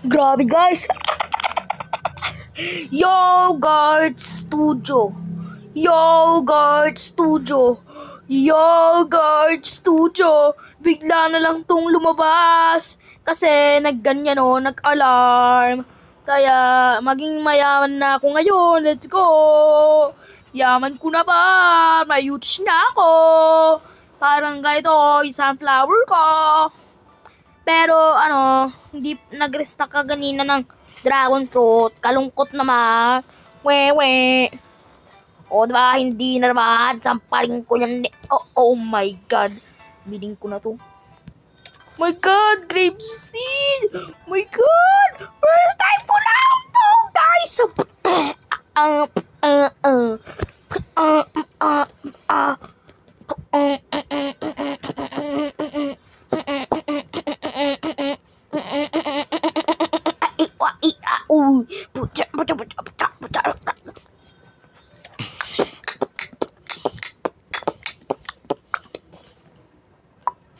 Grabe guys. Yogurt Studio. Yogurt Studio. Yogurt Studio. Bigla na lang tong lumabas. Kasi nagganyan o, nag-alarm. Kaya maging mayaman na ako ngayon. Let's go. Yaman ko na ba? May huge na ako. Parang ganito yung sunflower ko. Pero hindi nag-restock ka ganina ng dragon fruit. Kalungkot naman. Wewe. O diba, hindi na naman. Sampaling ko yan. Oh my god. Biling ko na to. My god, grape seed. My god. First time ko lang to, guys.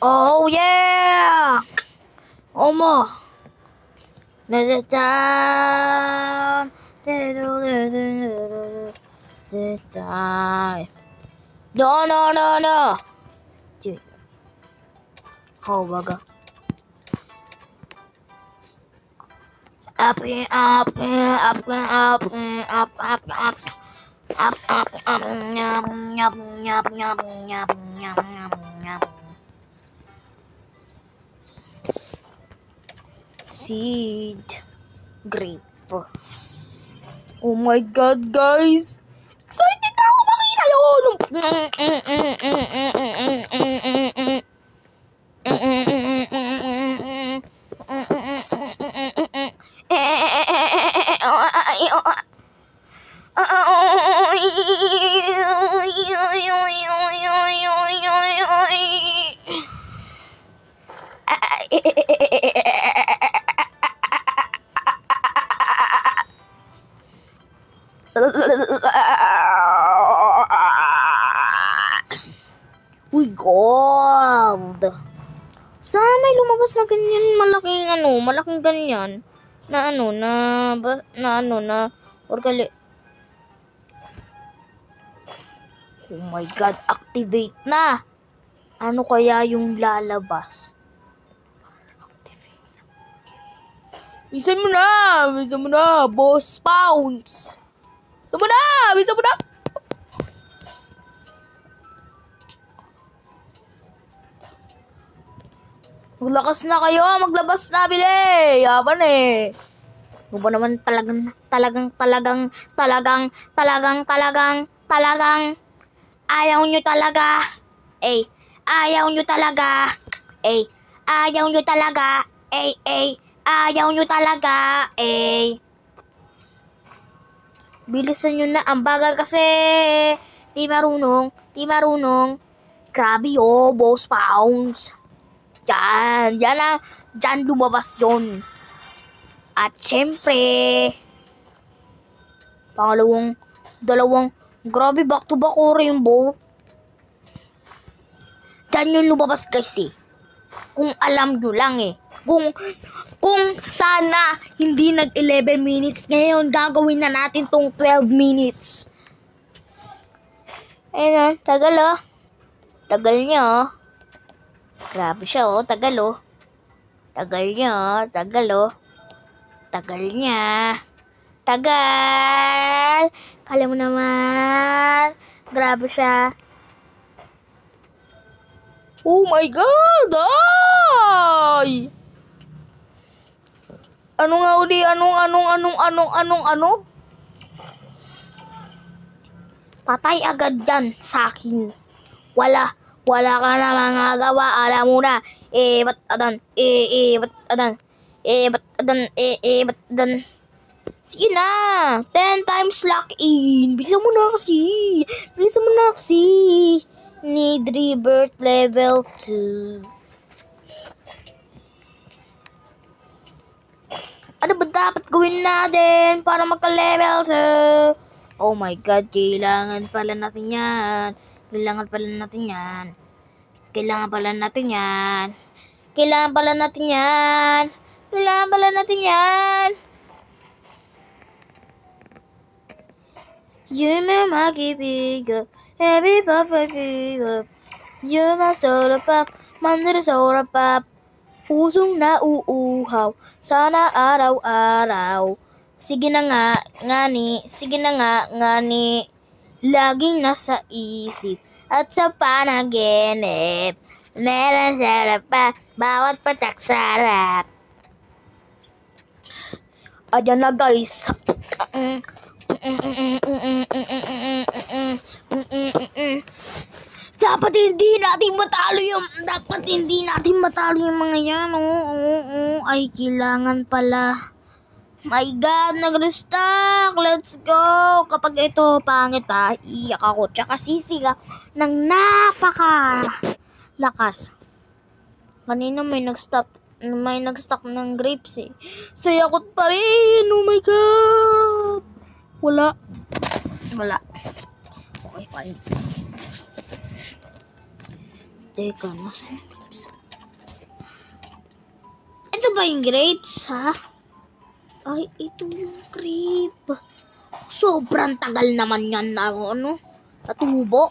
Oh yeah! Omo! Nasa time. No. Oh, baga. Up. Seed grape. Oh my god, guys! Excited na ako makita yun! Uy, gold! Sana may lumabas na ganyan, malaking ganyan. Orgali. Oh my god, activate na! Ano kaya yung lalabas? Activate na. Bisa mo na, boss pounds! Bisa mo na! Maglakas na kayo, maglabas na, bili! Yaman eh. Ano ba naman talagang ayaw nyo talaga. Ayaw nyo talaga. Bilisan nyo na, ang bagal kasi. Di marunong. Grabe boss pounds. Diyan lumabas yun. At syempre, dalawang, grabe back to back o rainbow. Diyan yung lumabas guys eh. Kung alam nyo lang eh. Kung sana hindi nag 11 minutes, ngayon gagawin na natin tong 12 minutes. Ayun tagal oh. Tagal niya oh. Grabe siya oh, tagal oh. Tagal niya. Kala mo naman. Grabe siya. Oh my god! Ay! Ano nga uli? Anong? Patay agad yan sa akin. Wala ka na magagawa, alam mo na. Ba't adan? Sige na, 10 times lock in. Bilisan mo na kasi. Need rebirth level 2. Ano ba dapat gawin natin para magka-level 2? Oh my god, kailangan pala natin yan. Kailangan pala natin yan. You're my kaibigan, every papa figure. You're my soda pop, mandar soda pop. Pusong nauuhaw, sana araw-araw. Sige na nga, ngani, sige na nga, ngani. Laging nasa isip at sa panaginip. Meron sarap pa, bawat patak sarap. Ayan na guys. Dapat hindi natin matalo yung mga yan. Ay, kailangan pala. My God, nag-restock. Let's go. Kapag ito pangit iyak ako. Tsaka sisiga ng napaka lakas. Kanina may nag-stock ng grapes eh. Sayakot pa rin. Oh my God. Wala. Okay, fine. Teka, nasaan yung grapes? Ito ba yung grapes, ha? Ay, ito yung grape. Sobrang tagal naman yan na natubo.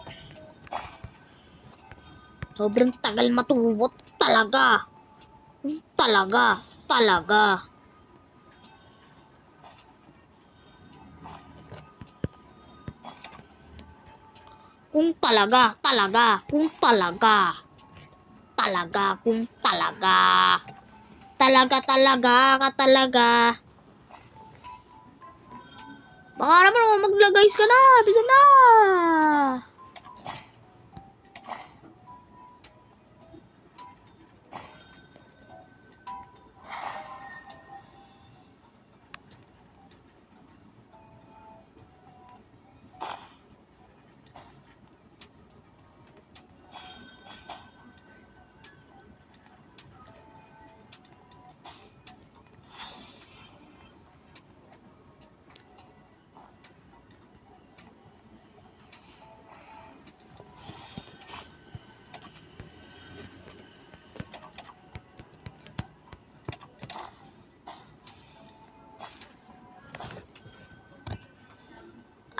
Sobrang tagal matubo talaga. Talaga. Kung talaga. Talaga. Baka naman maglagays ka na. Bisa na.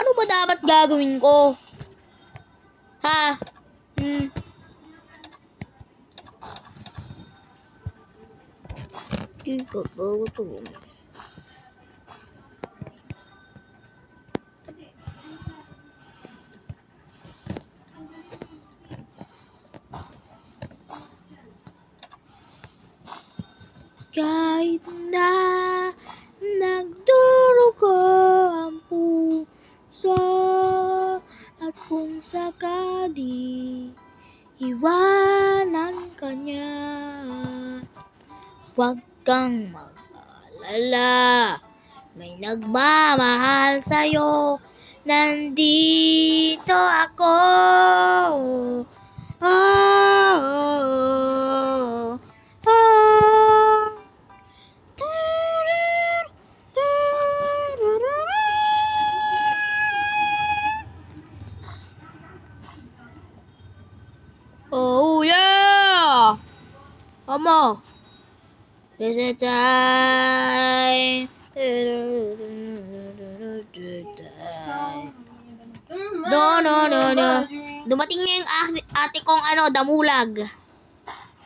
Ano ba dapat gagawin ko? Ha? Di ko ba ito? Kahit na nagdurugo ang puso at kung sakali iwanan ka niya, huwag kang mag-alala, may nagmamahal sa'yo, nandito ako. Oh yeah! Mama, there's a time. No. Dumating na yung ate kong damulag.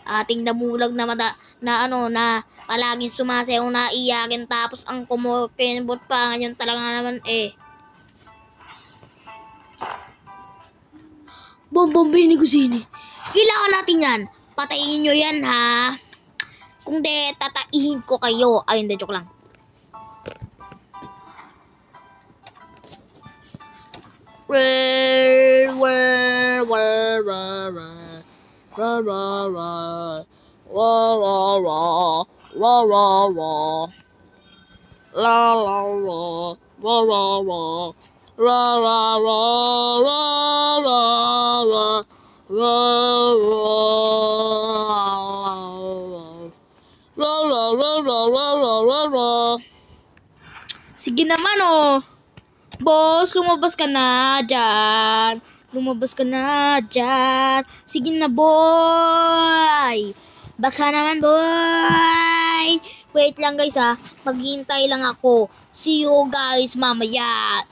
Ating damulag na palaging sumasayaw na iyakin tapos ang kumukinbot pa ngayon talaga naman eh. Bombini kusini. Kailangan natin yan. Patayin nyo yan, ha? Kung di, tataihin ko kayo. Ay, hindi, joke lang. Sige naman boss, lumabas ka na dyan. Sige na boy. Baka naman boy. Wait lang guys ha, maghihintay lang ako. See you guys mamaya.